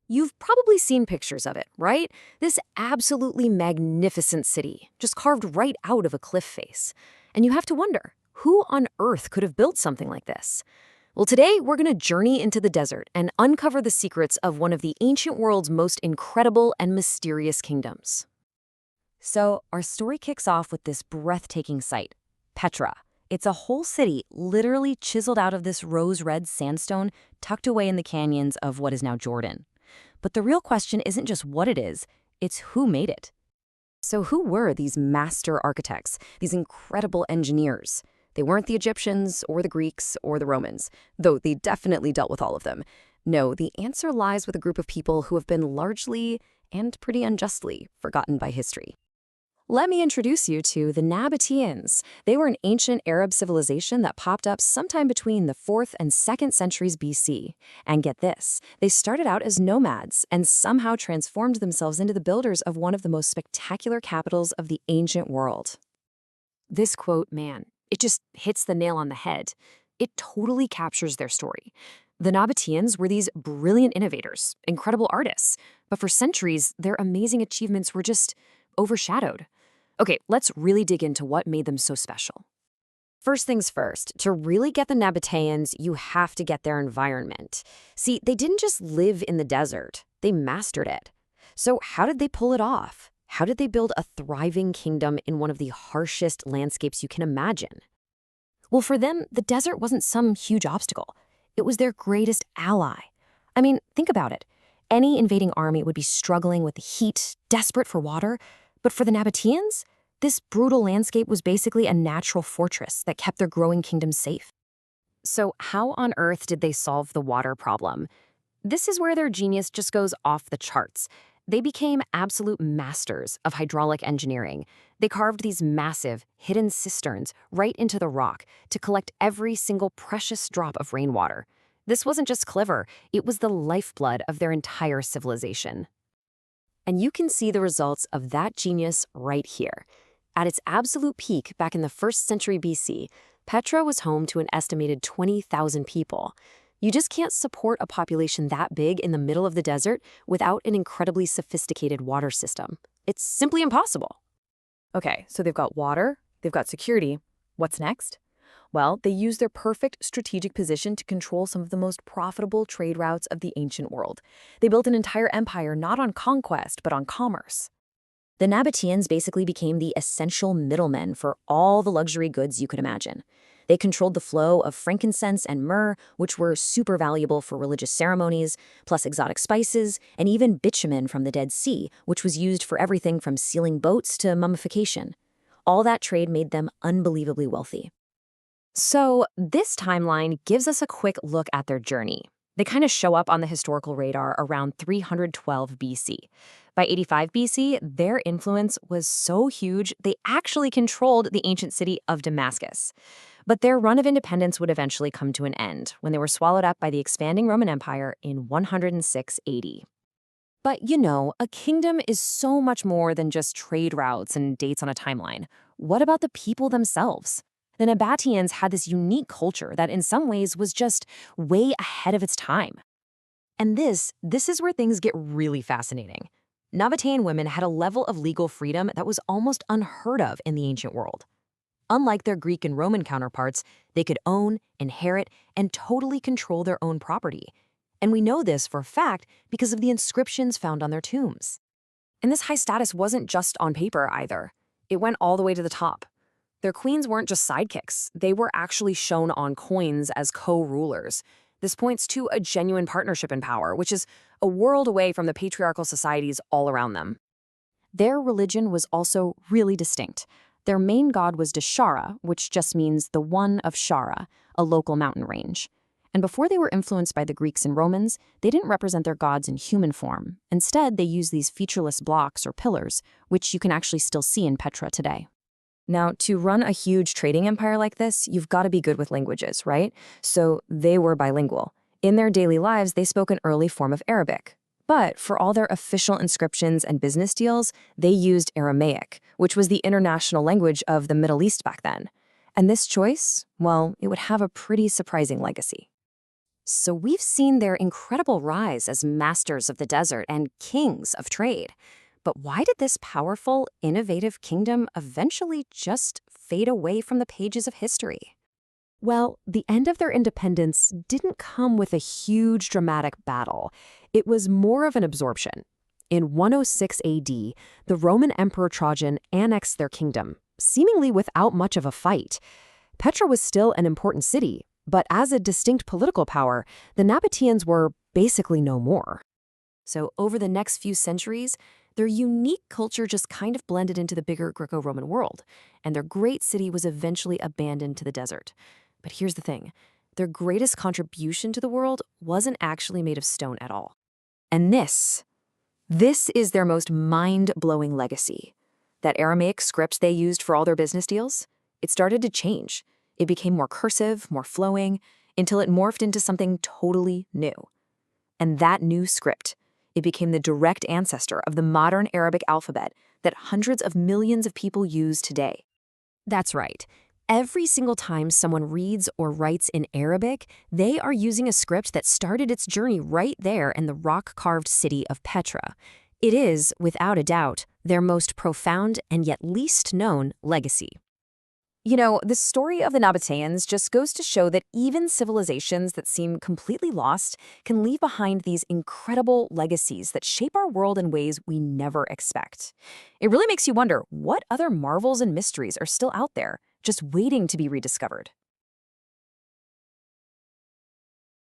You've probably seen pictures of it, right? This absolutely magnificent city, just carved right out of a cliff face. And you have to wonder, who on earth could have built something like this? Well, today we're going to journey into the desert and uncover the secrets of one of the ancient world's most incredible and mysterious kingdoms. So, our story kicks off with this breathtaking sight, Petra. It's a whole city literally chiseled out of this rose-red sandstone tucked away in the canyons of what is now Jordan. But the real question isn't just what it is, it's who made it. So who were these master architects, these incredible engineers? They weren't the Egyptians or the Greeks or the Romans, though they definitely dealt with all of them. No, the answer lies with a group of people who have been largely, and pretty unjustly, forgotten by history. Let me introduce you to the Nabataeans. They were an ancient Arab civilization that popped up sometime between the 4th and 2nd centuries BC. And get this, they started out as nomads and somehow transformed themselves into the builders of one of the most spectacular capitals of the ancient world. This quote, man, it just hits the nail on the head. It totally captures their story. The Nabataeans were these brilliant innovators, incredible artists, but for centuries, their amazing achievements were just overshadowed. Okay, let's really dig into what made them so special. First things first, to really get the Nabataeans, you have to get their environment. See, they didn't just live in the desert, they mastered it. So how did they pull it off? How did they build a thriving kingdom in one of the harshest landscapes you can imagine? Well, for them, the desert wasn't some huge obstacle. It was their greatest ally. I mean, think about it. Any invading army would be struggling with the heat, desperate for water. But for the Nabataeans, this brutal landscape was basically a natural fortress that kept their growing kingdom safe. So how on earth did they solve the water problem? This is where their genius just goes off the charts. They became absolute masters of hydraulic engineering. They carved these massive, hidden cisterns right into the rock to collect every single precious drop of rainwater. This wasn't just clever, it was the lifeblood of their entire civilization. And you can see the results of that genius right here. At its absolute peak back in the 1st century BC, Petra was home to an estimated 20,000 people. You just can't support a population that big in the middle of the desert without an incredibly sophisticated water system. It's simply impossible. Okay, so they've got water, they've got security. What's next? Well, they use their perfect strategic position to control some of the most profitable trade routes of the ancient world. They built an entire empire not on conquest, but on commerce. The Nabataeans basically became the essential middlemen for all the luxury goods you could imagine. They controlled the flow of frankincense and myrrh, which were super valuable for religious ceremonies, plus exotic spices, and even bitumen from the Dead Sea, which was used for everything from sealing boats to mummification. All that trade made them unbelievably wealthy. So this timeline gives us a quick look at their journey. They kind of show up on the historical radar around 312 BC. By 85 BC, their influence was so huge, they actually controlled the ancient city of Damascus. But their run of independence would eventually come to an end when they were swallowed up by the expanding Roman Empire in 106 AD. But you know, a kingdom is so much more than just trade routes and dates on a timeline. What about the people themselves? The Nabataeans had this unique culture that in some ways was just way ahead of its time. And this is where things get really fascinating. Nabataean women had a level of legal freedom that was almost unheard of in the ancient world. Unlike their Greek and Roman counterparts, they could own, inherit, and totally control their own property. And we know this for a fact because of the inscriptions found on their tombs. And this high status wasn't just on paper either. It went all the way to the top. Their queens weren't just sidekicks, they were actually shown on coins as co-rulers. This points to a genuine partnership in power, which is a world away from the patriarchal societies all around them. Their religion was also really distinct. Their main god was Deshara, which just means the one of Shara, a local mountain range. And before they were influenced by the Greeks and Romans, they didn't represent their gods in human form. Instead, they used these featureless blocks or pillars, which you can actually still see in Petra today. Now, to run a huge trading empire like this, you've got to be good with languages, right? So they were bilingual. In their daily lives, they spoke an early form of Arabic. But for all their official inscriptions and business deals, they used Aramaic, which was the international language of the Middle East back then. And this choice, well, it would have a pretty surprising legacy. So we've seen their incredible rise as masters of the desert and kings of trade. But why did this powerful, innovative kingdom eventually just fade away from the pages of history? Well, the end of their independence didn't come with a huge dramatic battle. It was more of an absorption. In 106 AD, the Roman Emperor Trajan annexed their kingdom, seemingly without much of a fight. Petra was still an important city, but as a distinct political power, the Nabataeans were basically no more. So over the next few centuries, their unique culture just kind of blended into the bigger Greco-Roman world, and their great city was eventually abandoned to the desert. But here's the thing. Their greatest contribution to the world wasn't actually made of stone at all. And this is their most mind-blowing legacy. That Aramaic script they used for all their business deals, it started to change. It became more cursive, more flowing, until it morphed into something totally new. And that new script, it became the direct ancestor of the modern Arabic alphabet that hundreds of millions of people use today. That's right. Every single time someone reads or writes in Arabic, they are using a script that started its journey right there in the rock-carved city of Petra. It is, without a doubt, their most profound and yet least known legacy. You know, the story of the Nabataeans just goes to show that even civilizations that seem completely lost can leave behind these incredible legacies that shape our world in ways we never expect. It really makes you wonder what other marvels and mysteries are still out there, just waiting to be rediscovered.